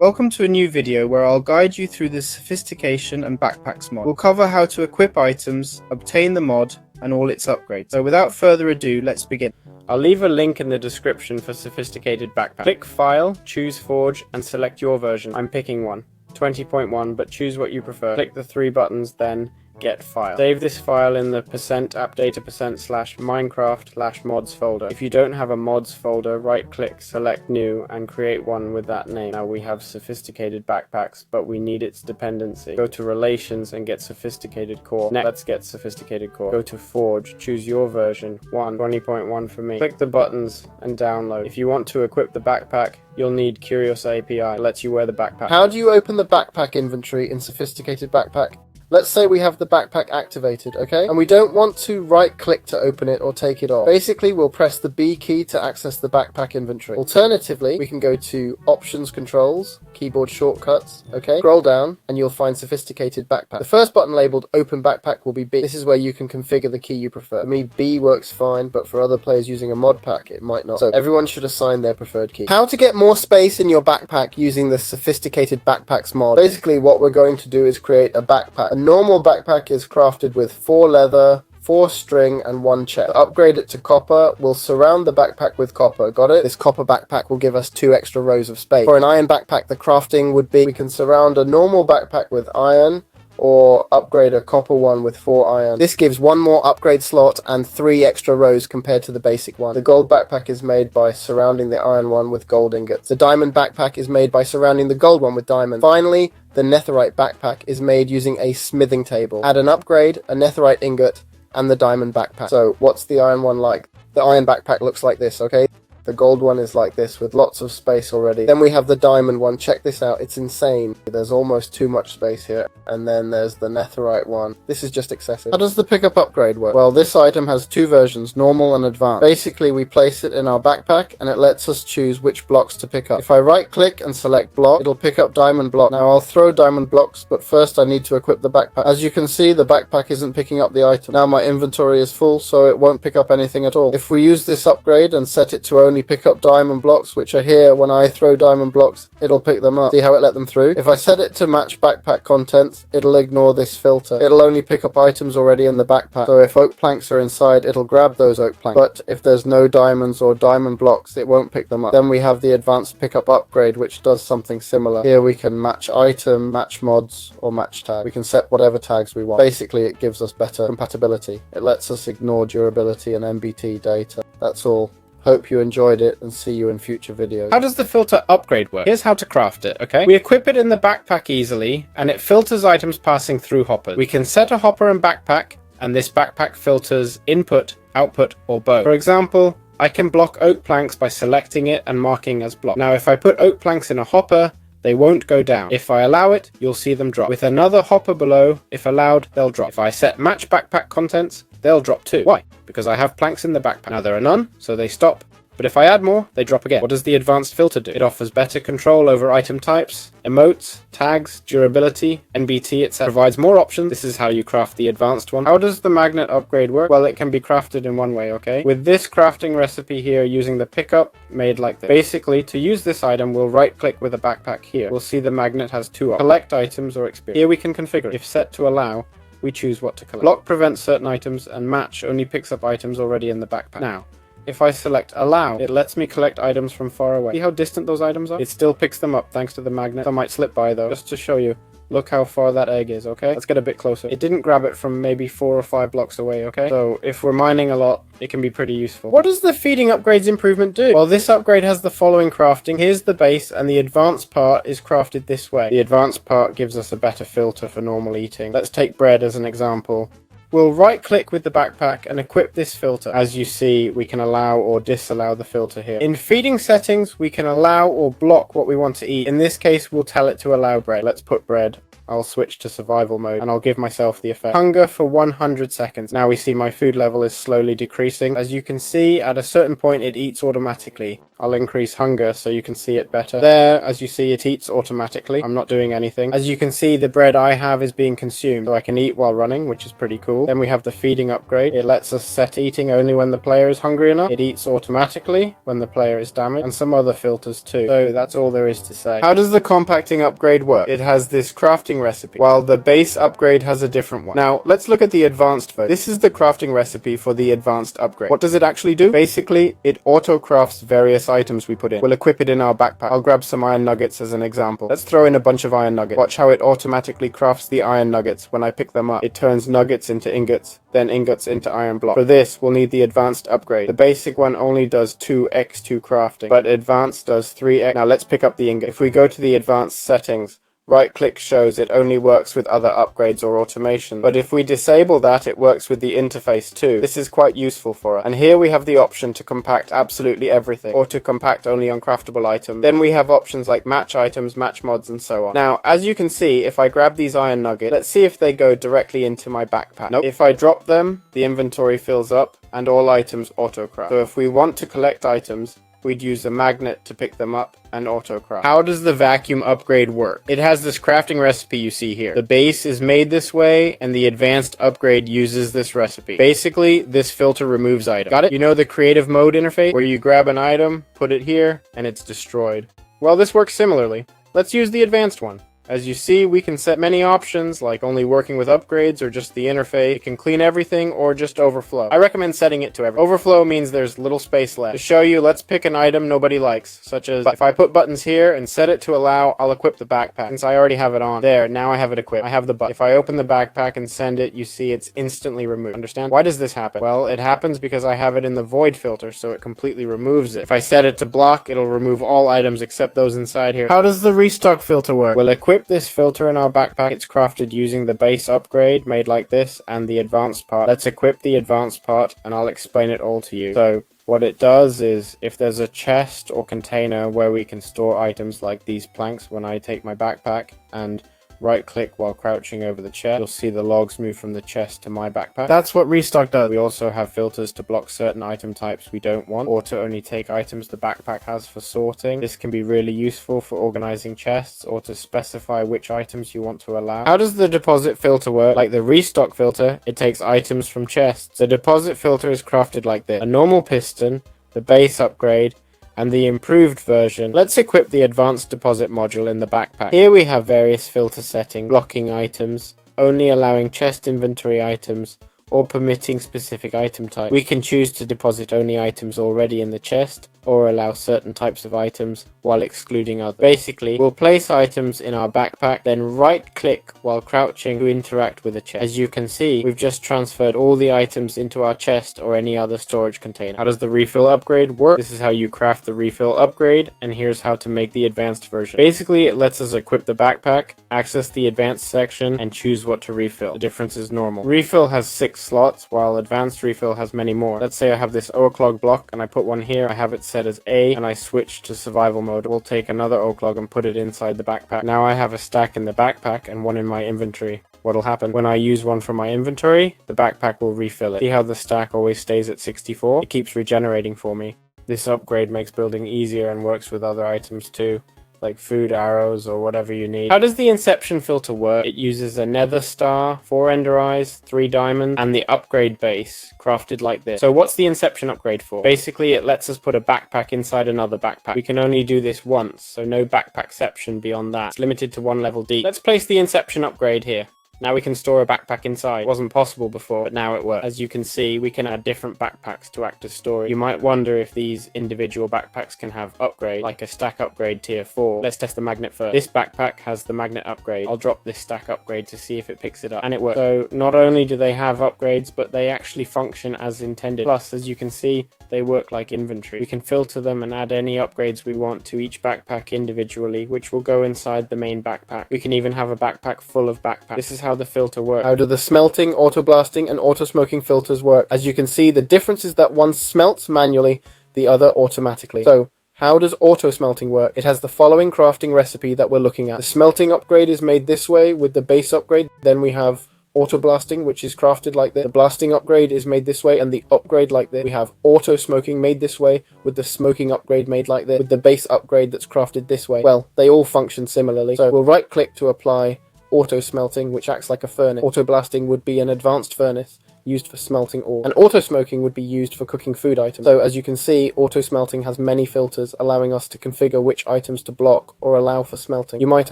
Welcome to a new video where I'll guide you through the sophistication and backpacks mod. We'll cover how to equip items, obtain the mod, and all its upgrades. So without further ado, let's begin. I'll leave a link in the description for sophisticated backpack. Click File, choose Forge, and select your version. I'm picking one, 20.1, but choose what you prefer. Click the three buttons, then Get File. Save this file in the %appdata%/minecraft/mods folder. If you don't have a mods folder, right click, select new, and create one with that name. Now we have sophisticated backpacks, but we need its dependency. Go to relations and get sophisticated core. Next, let's get sophisticated core. Go to Forge, choose your version, 20.1 for me. Click the buttons and download. If you want to equip the backpack, you'll need Curious API. It lets you wear the backpack. How do you open the backpack inventory in sophisticated backpack? Let's say we have the backpack activated, okay? And we don't want to right click to open it or take it off. Basically, we'll press the B key to access the backpack inventory. Alternatively, we can go to Options Controls, Keyboard Shortcuts, okay? Scroll down and you'll find Sophisticated Backpack. The first button labeled Open Backpack will be B. This is where you can configure the key you prefer. For me, B works fine, but for other players using a mod pack, it might not. So everyone should assign their preferred key. How to get more space in your backpack using the Sophisticated Backpacks mod. Basically, what we're going to do is create a backpack. A normal backpack is crafted with 4 leather, 4 string, and 1 chest. To upgrade it to copper, we'll surround the backpack with copper. Got it? This copper backpack will give us 2 extra rows of space. For an iron backpack, the crafting would be we can surround a normal backpack with iron, or upgrade a copper one with 4 iron. This gives 1 more upgrade slot and 3 extra rows compared to the basic one. The gold backpack is made by surrounding the iron one with gold ingots. The diamond backpack is made by surrounding the gold one with diamond. Finally, the netherite backpack is made using a smithing table. Add an upgrade, a netherite ingot, and the diamond backpack. So what's the iron one like? The iron backpack looks like this, okay? The gold one is like this with lots of space already. Then we have the diamond one. Check this out. It's insane. There's almost too much space here. And then there's the netherite one. This is just excessive. How does the pickup upgrade work? Well, this item has 2 versions, normal and advanced. Basically, we place it in our backpack and it lets us choose which blocks to pick up. If I right click and select block, it'll pick up diamond block. Now I'll throw diamond blocks, but first I need to equip the backpack. As you can see, the backpack isn't picking up the item. Now my inventory is full, so it won't pick up anything at all. If we use this upgrade and set it to only pick up diamond blocks, which are here when I throw diamond blocks, it'll pick them up. See how it let them through? If I set it to match backpack contents, it'll ignore this filter. It'll only pick up items already in the backpack. So if oak planks are inside, it'll grab those oak planks. But if there's no diamonds or diamond blocks, it won't pick them up. Then we have the advanced pickup upgrade, which does something similar. Here we can match item, match mods, or match tag. We can set whatever tags we want. Basically, it gives us better compatibility. It lets us ignore durability and MBT data. That's all. Hope you enjoyed it and see you in future videos. How does the filter upgrade work? Here's how to craft it, okay? We equip it in the backpack easily, and it filters items passing through hoppers. We can set a hopper and backpack, and this backpack filters input, output, or both. For example, I can block oak planks by selecting it and marking as blocked. Now, if I put oak planks in a hopper, they won't go down. If I allow it, you'll see them drop. With another hopper below, if allowed, they'll drop. If I set match backpack contents, they'll drop too. Why? Because I have planks in the backpack. Now there are none, so they stop. But if I add more, they drop again. What does the advanced filter do? It offers better control over item types, emotes, tags, durability, NBT, etc. Provides more options. This is how you craft the advanced one. How does the magnet upgrade work? Well, it can be crafted in one way, okay? With this crafting recipe here, using the pickup made like this. Basically, to use this item, we'll right click with a backpack here. We'll see the magnet has 2 options. Collect items or experience. Here we can configure it. If set to allow, we choose what to collect. Block prevents certain items, and match only picks up items already in the backpack. Now, if I select allow, it lets me collect items from far away. See how distant those items are? It still picks them up thanks to the magnet. I might slip by though, just to show you. Look how far that egg is, okay? Let's get a bit closer. It didn't grab it from maybe 4 or 5 blocks away, okay? So if we're mining a lot, it can be pretty useful. What does the feeding upgrades improvement do? Well, this upgrade has the following crafting. Here's the base, and the advanced part is crafted this way. The advanced part gives us a better filter for normal eating. Let's take bread as an example. We'll right click with the backpack and equip this filter. As you see, we can allow or disallow the filter here. In feeding settings, we can allow or block what we want to eat. In this case, we'll tell it to allow bread. Let's put bread I'll switch to survival mode and I'll give myself the effect. Hunger for 100 seconds. Now we see my food level is slowly decreasing. As you can see, at a certain point it eats automatically. I'll increase hunger so you can see it better. There, as you see, it eats automatically. I'm not doing anything. As you can see, the bread I have is being consumed, so I can eat while running, which is pretty cool. Then we have the feeding upgrade. It lets us set eating only when the player is hungry enough. It eats automatically when the player is damaged, and some other filters too. So that's all there is to say. How does the compacting upgrade work? It has this crafting recipe, while the base upgrade has a different one. Now, let's look at the advanced version. This is the crafting recipe for the advanced upgrade. What does it actually do? Basically, it auto-crafts various items we put in. We'll equip it in our backpack. I'll grab some iron nuggets as an example. Let's throw in a bunch of iron nuggets. Watch how it automatically crafts the iron nuggets. When I pick them up, it turns nuggets into ingots, then ingots into iron blocks. For this, we'll need the advanced upgrade. The basic one only does 2x2 crafting, but advanced does 3x. Now let's pick up the ingot. If we go to the advanced settings, right-click shows it only works with other upgrades or automation. But if we disable that, it works with the interface too. This is quite useful for us. And here we have the option to compact absolutely everything, or to compact only uncraftable items. Then we have options like match items, match mods, and so on. Now, as you can see, if I grab these iron nuggets, let's see if they go directly into my backpack. Nope. If I drop them, the inventory fills up, and all items auto-craft. So if we want to collect items, we'd use a magnet to pick them up and auto-craft. How does the vacuum upgrade work? It has this crafting recipe you see here. The base is made this way, and the advanced upgrade uses this recipe. Basically, this filter removes items. Got it? You know the creative mode interface, where you grab an item, put it here, and it's destroyed. Well, this works similarly. Let's use the advanced one. As you see, we can set many options, like only working with upgrades or just the interface. It can clean everything or just overflow. I recommend setting it to everything. Overflow means there's little space left. To show you, let's pick an item nobody likes, such as if I put buttons here and set it to allow, I'll equip the backpack. Since I already have it on. There, now I have it equipped. I have the button. If I open the backpack and send it, you see it's instantly removed. Understand? Why does this happen? Well, it happens because I have it in the void filter, so it completely removes it. If I set it to block, it'll remove all items except those inside here. How does the restock filter work? We'll equip this filter in our backpack. It's crafted using the base upgrade made like this and the advanced part. Let's equip the advanced part and I'll explain it all to you. So what it does is, if there's a chest or container where we can store items like these planks, when I take my backpack and right click while crouching over the chest, you'll see the logs move from the chest to my backpack. That's what Restock does. We also have filters to block certain item types we don't want, or to only take items the backpack has for sorting. This can be really useful for organizing chests, or to specify which items you want to allow. How does the deposit filter work? Like the Restock filter, it takes items from chests. The deposit filter is crafted like this: a normal piston, the base upgrade, and the improved version. Let's equip the advanced deposit module in the backpack. Here we have various filter settings: blocking items, only allowing chest inventory items, or permitting specific item type. We can choose to deposit only items already in the chest, or allow certain types of items while excluding others. Basically, we'll place items in our backpack, then right click while crouching to interact with the chest. As you can see, we've just transferred all the items into our chest or any other storage container. How does the refill upgrade work? This is how you craft the refill upgrade, and here's how to make the advanced version. Basically, it lets us equip the backpack, access the advanced section, and choose what to refill. The difference is normal. Refill has 6 slots, while advanced refill has many more. Let's say I have this overclock block and I put one here. I have it set as A, and I switch to survival mode. We'll take another overclock and put it inside the backpack. Now I have a stack in the backpack and one in my inventory. What'll happen? When I use one from my inventory, the backpack will refill it. See how the stack always stays at 64? It keeps regenerating for me. This upgrade makes building easier and works with other items too, like food, arrows, or whatever you need. How does the Inception filter work? It uses a nether star, 4 ender eyes, 3 diamonds, and the upgrade base, crafted like this. So what's the Inception upgrade for? Basically, it lets us put a backpack inside another backpack. We can only do this once, so no backpackception beyond that. It's limited to 1 level deep. Let's place the Inception upgrade here. Now we can store a backpack inside. It wasn't possible before, but now it works. As you can see, we can add different backpacks to act as storage. You might wonder if these individual backpacks can have upgrade, like a stack upgrade tier 4. Let's test the magnet first. This backpack has the magnet upgrade. I'll drop this stack upgrade to see if it picks it up, and it works. So not only do they have upgrades, but they actually function as intended. Plus, as you can see, they work like inventory. We can filter them and add any upgrades we want to each backpack individually, which will go inside the main backpack. We can even have a backpack full of backpacks. This is how the filter works. How do the smelting, auto blasting, and auto smoking filters work? As you can see, the difference is that one smelts manually, the other automatically. So How does auto smelting work? It has the following crafting recipe that we're looking at. The smelting upgrade is made this way with the base upgrade. Then we have auto blasting, which is crafted like this. The blasting upgrade is made this way, and the upgrade like this. We have auto smoking made this way, with the smoking upgrade made like this, with the base upgrade that's crafted this way. Well, they all function similarly. So we'll right click to apply auto smelting, which acts like a furnace. Auto blasting would be an advanced furnace used for smelting ore, and auto smoking would be used for cooking food items. So as you can see, auto smelting has many filters, allowing us to configure which items to block or allow for smelting. You might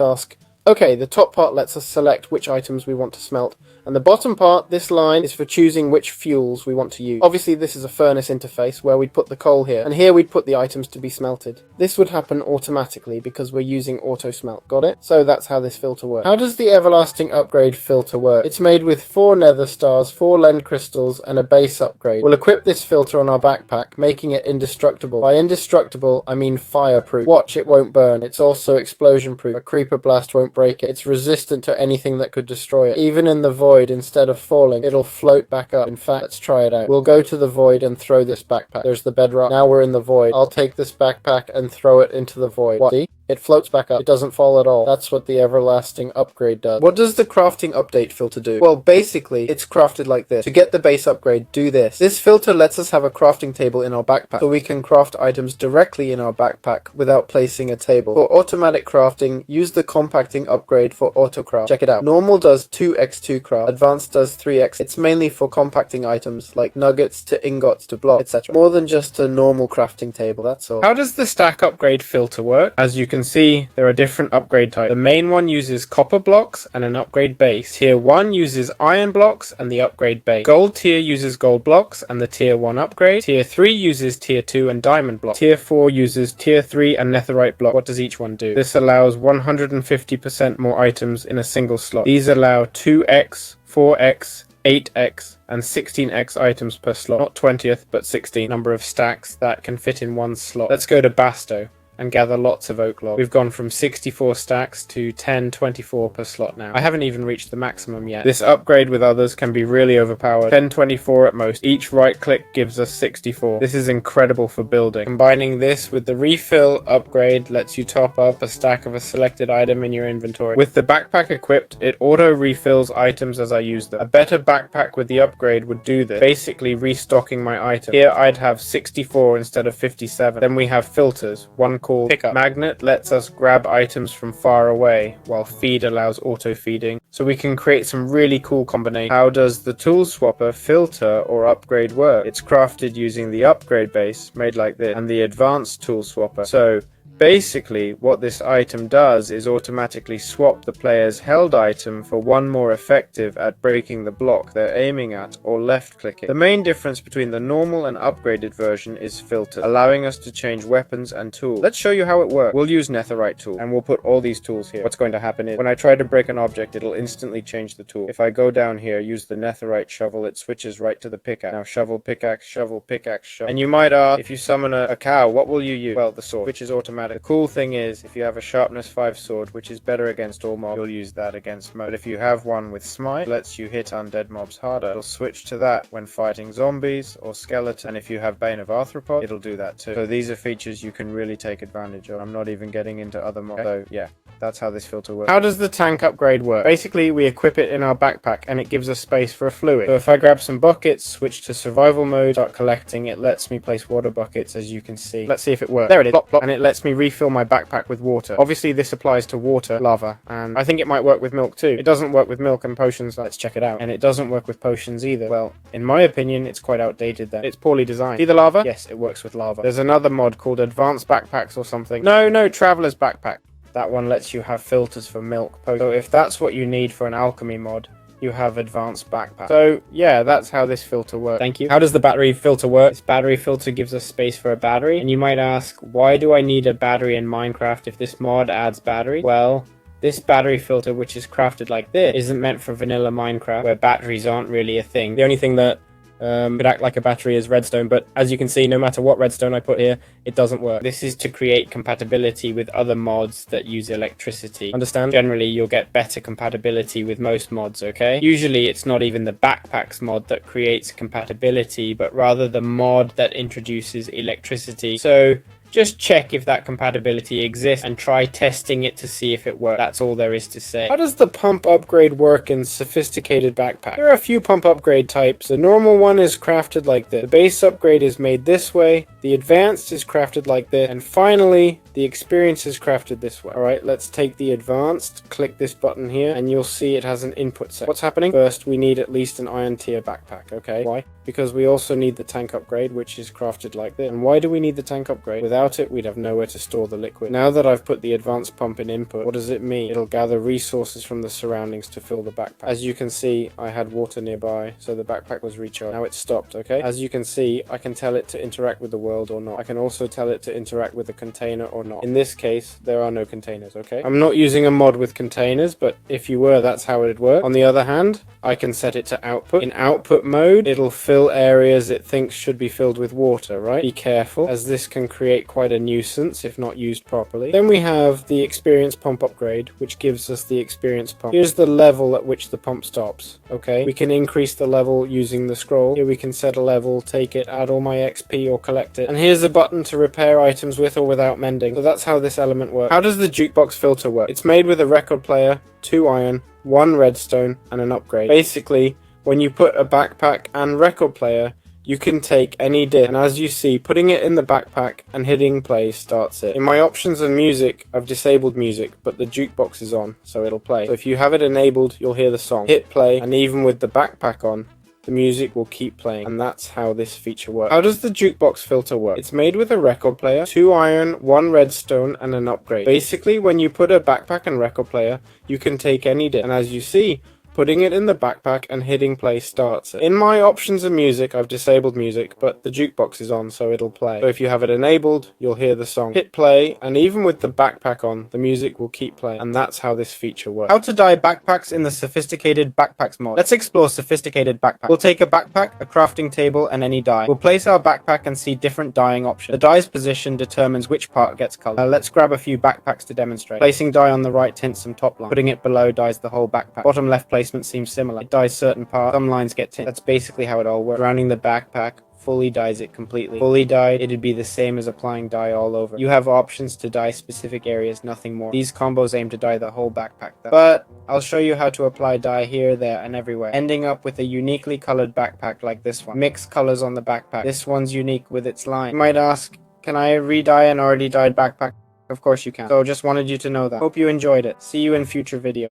ask, okay, the top part lets us select which items we want to smelt, and the bottom part, this line, is for choosing which fuels we want to use. Obviously this is a furnace interface where we'd put the coal here, and here we'd put the items to be smelted. This would happen automatically because we're using auto smelt, got it? So that's how this filter works. How does the everlasting upgrade filter work? It's made with 4 nether stars, 4 lend crystals, and a base upgrade. We'll equip this filter on our backpack, making it indestructible. By indestructible, I mean fireproof. Watch, it won't burn. It's also explosion proof. A creeper blast won't break it. It's resistant to anything that could destroy it. Even in the void, instead of falling, it'll float back up. In fact, let's try it out. We'll go to the void and throw this backpack. There's the bedrock. Now we're in the void. I'll take this backpack and throw it into the void. What? See? It floats back up. It doesn't fall at all. That's what the everlasting upgrade does. What does the crafting update filter do? Well, basically, it's crafted like this. To get the base upgrade, do this. This filter lets us have a crafting table in our backpack, so we can craft items directly in our backpack without placing a table. For automatic crafting, use the compacting upgrade for auto craft. Check it out. Normal does 2x2 craft. Advanced does 3x. It's mainly for compacting items like nuggets to ingots to blocks, etc. More than just a normal crafting table, that's all. How does the stack upgrade filter work? As you can see, there are different upgrade types. The main one uses copper blocks and an upgrade base. Tier 1 uses iron blocks and the upgrade base. Gold tier uses gold blocks and the tier 1 upgrade. Tier 3 uses tier 2 and diamond blocks. Tier 4 uses tier 3 and netherite block. What does each one do? This allows 150% more items in a single slot. These allow 2x, 4x, 8x and 16x items per slot. Not 20th, but 16 number of stacks that can fit in one slot. Let's go to Basto and gather lots of oak log. We've gone from 64 stacks to 1024 per slot now. I haven't even reached the maximum yet. This upgrade with others can be really overpowered. 1024 at most. Each right click gives us 64. This is incredible for building. Combining this with the refill upgrade lets you top up a stack of a selected item in your inventory. With the backpack equipped, it auto refills items as I use them. A better backpack with the upgrade would do this, basically restocking my item. Here I'd have 64 instead of 57. Then we have filters. One called Pickup. Magnet lets us grab items from far away, while Feed allows auto feeding. So we can create some really cool combinations. How does the tool swapper filter or upgrade work? It's crafted using the upgrade base, made like this, and the advanced tool swapper. So basically, what this item does is automatically swap the player's held item for one more effective at breaking the block they're aiming at or left clicking. The main difference between the normal and upgraded version is filter, allowing us to change weapons and tools. Let's show you how it works. We'll use netherite tool and we'll put all these tools here. What's going to happen is when I try to break an object, it'll instantly change the tool. If I go down here, use the netherite shovel, it switches right to the pickaxe. Now shovel, pickaxe, shovel, pickaxe, shovel. And you might ask, if you summon a cow, what will you use? Well, the sword, which is automatic. The cool thing is, if you have a sharpness 5 sword, which is better against all mobs, you'll use that against most. But if you have one with smite, lets you hit undead mobs harder, it'll switch to that when fighting zombies or skeletons. And if you have Bane of Arthropod, it'll do that too. So these are features you can really take advantage of. I'm not even getting into other mobs. So yeah, that's how this filter works. How does the tank upgrade work? Basically, we equip it in our backpack and it gives us space for a fluid. So if I grab some buckets, switch to survival mode, start collecting, it lets me place water buckets, as you can see. Let's see if it works. There it is. Plop, plop. And it lets me refill my backpack with water. Obviously this applies to water, lava, and I think it might work with milk too. It doesn't work with milk and potions. Let's check it out. And it doesn't work with potions either. Well, in my opinion, it's quite outdated then. It's poorly designed. See the lava? Yes, it works with lava. There's another mod called advanced backpacks or something. No, traveler's backpack. That one lets you have filters for milk. So if that's what you need for an alchemy mod, you have advanced backpack. So yeah, that's how this filter works. Thank you. How does the battery filter work? This battery filter gives us space for a battery. And you might ask, why do I need a battery in Minecraft if this mod adds battery? Well, this battery filter, which is crafted like this, isn't meant for vanilla Minecraft, where batteries aren't really a thing. The only thing that could act like a battery is redstone, but as you can see, no matter what redstone I put here, it doesn't work. This is to create compatibility with other mods that use electricity. Understand? Generally, you'll get better compatibility with most mods, okay? Usually, it's not even the backpacks mod that creates compatibility, but rather the mod that introduces electricity. So Just check if that compatibility exists and try testing it to see if it works. That's all there is to say. How does the pump upgrade work in sophisticated backpack? There are a few pump upgrade types. The normal one is crafted like this. The base upgrade is made this way. The advanced is crafted like this. And finally, the experience is crafted this way. Alright, let's take the advanced, click this button here, and you'll see it has an input set. What's happening? First, we need at least an iron tier backpack, okay? Why? Because we also need the tank upgrade, which is crafted like this. And why do we need the tank upgrade? Without it, we'd have nowhere to store the liquid. Now that I've put the advanced pump in input, what does it mean? It'll gather resources from the surroundings to fill the backpack. As you can see, I had water nearby, so the backpack was recharged. Now it's stopped, okay? As you can see, I can tell it to interact with the world or not. I can also tell it to interact with a container or not. In this case, there are no containers, okay? I'm not using a mod with containers, but if you were, that's how it'd work. On the other hand, I can set it to output. In output mode, it'll fill areas it thinks should be filled with water, right? Be careful, as this can create quite a nuisance if not used properly. Then we have the experience pump upgrade, which gives us the experience pump. Here's the level at which the pump stops, okay? We can increase the level using the scroll. Here we can set a level, take it, add all my XP or collect it. And here's a button to repair items with or without mending. So that's how this element works. How does the jukebox filter work? It's made with a record player, 2 iron, 1 redstone, and an upgrade. Basically, when you put a backpack and record player, you can take any disc, and as you see, putting it in the backpack and hitting play starts it. In my options and music, I've disabled music, but the jukebox is on, so it'll play. So if you have it enabled, you'll hear the song. Hit play, and even with the backpack on, the music will keep playing, and that's how this feature works. How does the jukebox filter work? It's made with a record player, 2 iron, 1 redstone, and an upgrade. Basically, when you put a backpack and record player, you can take any disc, and as you see, putting it in the backpack and hitting play starts it. In my options and music, I've disabled music, but the jukebox is on, so it'll play. So if you have it enabled, you'll hear the song. Hit play, and even with the backpack on, the music will keep playing, and that's how this feature works. How to dye backpacks in the sophisticated backpacks mod. Let's explore sophisticated backpack. We'll take a backpack, a crafting table, and any dye. We'll place our backpack and see different dyeing options. The dye's position determines which part gets colored. Let's grab a few backpacks to demonstrate. Placing dye on the right tints some top line. Putting it below dyes the whole backpack. Bottom left placement seems similar. It dyes certain parts, some lines get tinted. That's basically how it all works. Surrounding the backpack fully dyes it completely. Fully dyed, it'd be the same as applying dye all over. You have options to dye specific areas, nothing more. These combos aim to dye the whole backpack though. But I'll show you how to apply dye here, there, and everywhere, ending up with a uniquely colored backpack like this one. Mix colors on the backpack. This one's unique with its line. You might ask, can I re-dye an already dyed backpack? Of course you can. So just wanted you to know that. Hope you enjoyed it. See you in future videos.